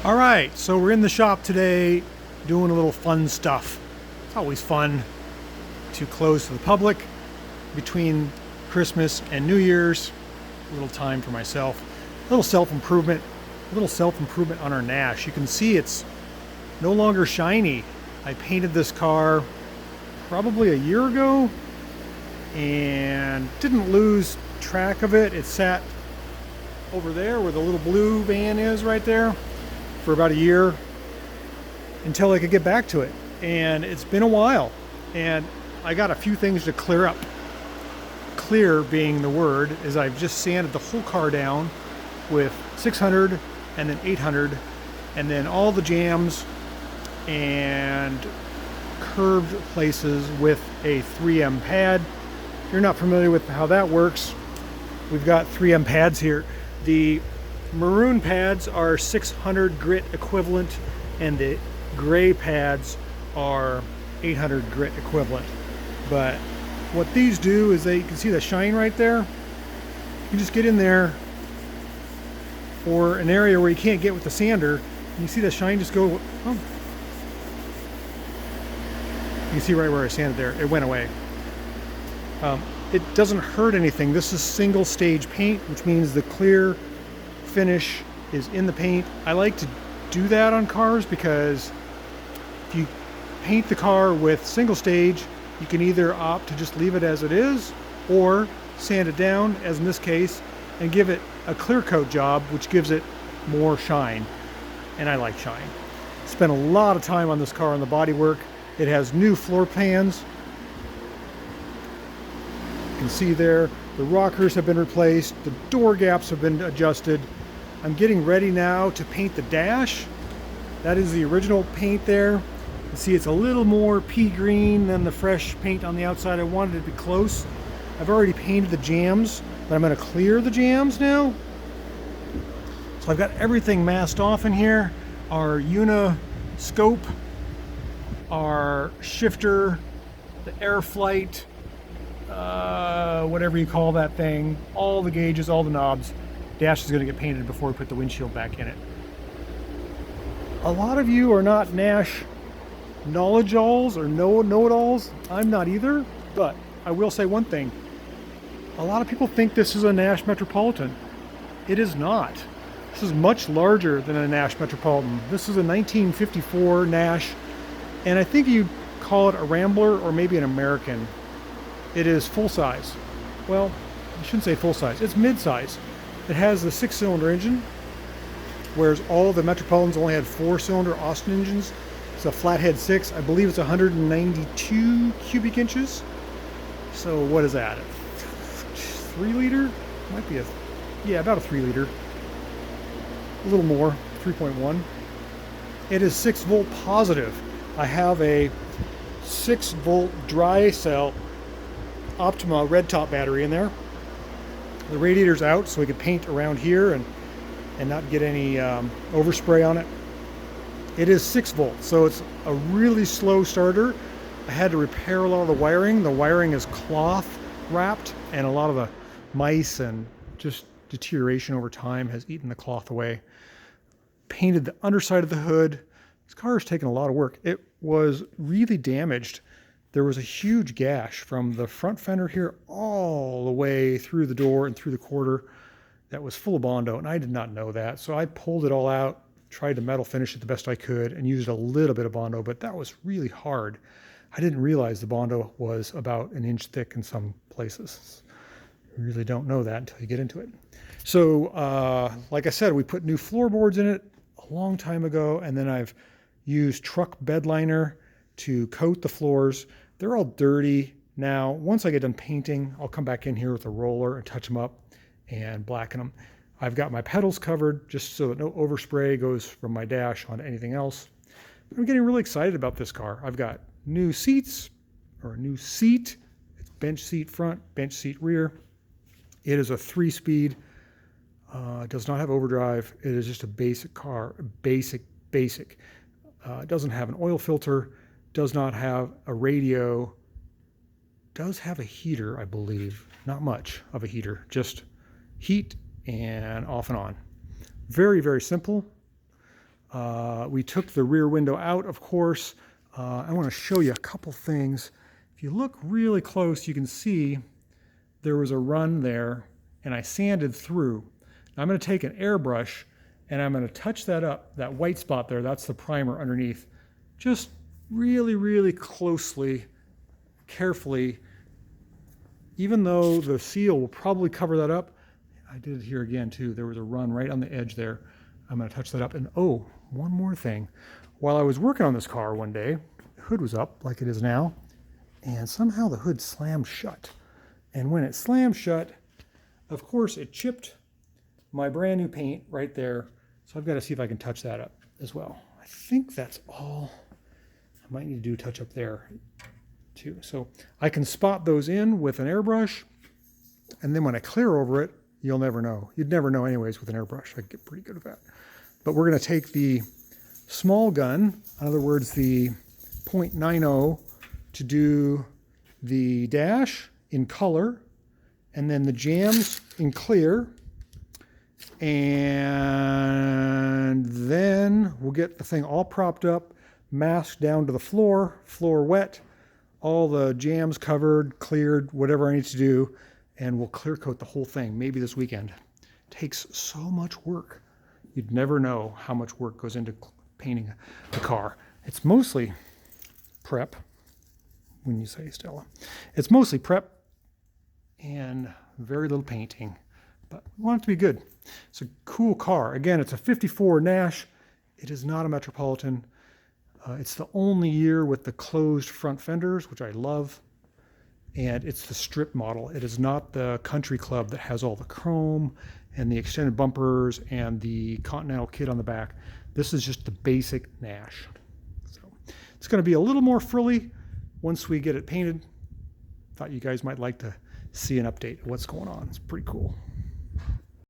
All right, so we're in the shop today doing a little fun stuff. It's always fun to close to the public between Christmas and New Year's. A little time for myself, a little self-improvement on our Nash. You can see it's no longer shiny. I painted this car probably a year ago and didn't lose track of it. It sat over there where the little blue van is right there for about a year until I could get back to it. And it's been a while, and I got a few things to clear up. Clear being the word, is I've just sanded the whole car down with 600 and then 800, and then all the jams and curved places with a 3M pad. If you're not familiar with how that works, we've got 3M pads here. The maroon pads are 600 grit equivalent, and the gray pads are 800 grit equivalent. But what these do is you can see the shine right there. You just get in there or an area where you can't get with the sander, and you see the shine just go, oh. You can see right where I sanded there, it went away. It doesn't hurt anything. This is single stage paint, which means the clear finish is in the paint. I like to do that on cars because if you paint the car with single stage, you can either opt to just leave it as it is or sand it down, as in this case, and give it a clear coat job, which gives it more shine. And I like shine. Spent a lot of time on this car on the bodywork. It has new floor pans. You can see there, the rockers have been replaced, the door gaps have been adjusted. I'm getting ready now to paint the dash. That is the original paint there. You can see it's a little more pea green than the fresh paint on the outside. I wanted it to be close. I've already painted the jams, but I'm going to clear the jams now. So I've got everything masked off in here. Our scope, our shifter, the air flight, whatever you call that thing, all the gauges, all the knobs. Dash is going to get painted before we put the windshield back in it. A lot of you are not Nash knowledge-alls or know-it-alls. I'm not either, but I will say one thing. A lot of people think this is a Nash Metropolitan. It is not. This is much larger than a Nash Metropolitan. This is a 1954 Nash, and I think you'd call it a Rambler or maybe an American. It is full size. Well, I shouldn't say full size. It's mid-size. It has the 6-cylinder engine, whereas all the Metropolitans only had 4-cylinder Austin engines. It's a flathead 6. I believe it's 192 cubic inches. So what is that? 3 liter? Might be about a 3 liter. A little more, 3.1. It is 6 volt positive. I have a 6 volt dry cell Optima red top battery in there. The radiator's out so we could paint around here and not get any overspray on it. It is 6 volts, so it's a really slow starter. I had to repair a lot of the wiring. The wiring is cloth wrapped, and a lot of the mice and just deterioration over time has eaten the cloth away. Painted the underside of the hood. This car has taken a lot of work. It was really damaged. There was a huge gash from the front fender here all the way through the door and through the quarter that was full of Bondo, and I did not know that. So I pulled it all out, tried to metal finish it the best I could, and used a little bit of Bondo, but that was really hard. I didn't realize the Bondo was about an inch thick in some places. You really don't know that until you get into it. So, like I said, we put new floorboards in it a long time ago, and then I've used truck bed liner to coat the floors. They're all dirty now. Once I get done painting, I'll come back in here with a roller and touch them up and blacken them. I've got my pedals covered just so that no overspray goes from my dash onto anything else. I'm getting really excited about this car. I've got new seats, or a new seat. It's bench seat front, bench seat rear. It is a 3-speed. It does not have overdrive. It is just a basic car, basic. It doesn't have an oil filter, does not have a radio, does have a heater, I believe. Not much of a heater, just heat and off and on. Very, very simple. We took the rear window out, of course. I want to show you a couple things. If you look really close, you can see there was a run there, and I sanded through. Now I'm going to take an airbrush, and I'm going to touch that up, that white spot there, that's the primer underneath. Just really, really closely, carefully, even though the seal will probably cover that up. I did it here again too. There was a run right on the edge there. I'm going to touch that up. And oh, one more thing. While I was working on this car one day, the hood was up like it is now, and somehow the hood slammed shut. And when it slammed shut, of course, it chipped my brand new paint right there. So I've got to see if I can touch that up as well. I think that's all. I might need to do a touch up there too. So I can spot those in with an airbrush, and then when I clear over it, you'll never know. You'd never know anyways with an airbrush. I get pretty good at that. But we're going to take the small gun, in other words, the .90, to do the dash in color, and then the jams in clear, and then we'll get the thing all propped up, masked down to the floor, floor wet, all the jams covered, cleared, whatever I need to do, and we'll clear coat the whole thing, maybe this weekend. It takes so much work. You'd never know how much work goes into painting a car. It's mostly prep, when you say Stella. It's mostly prep and very little painting, but we want it to be good. It's a cool car. Again, it's a 54 Nash. It is not a Metropolitan. It's the only year with the closed front fenders, which I love. And it's the strip model. It is not the Country Club that has all the chrome and the extended bumpers and the Continental kit on the back. This is just the basic Nash. So it's going to be a little more frilly once we get it painted. Thought you guys might like to see an update of what's going on. It's pretty cool.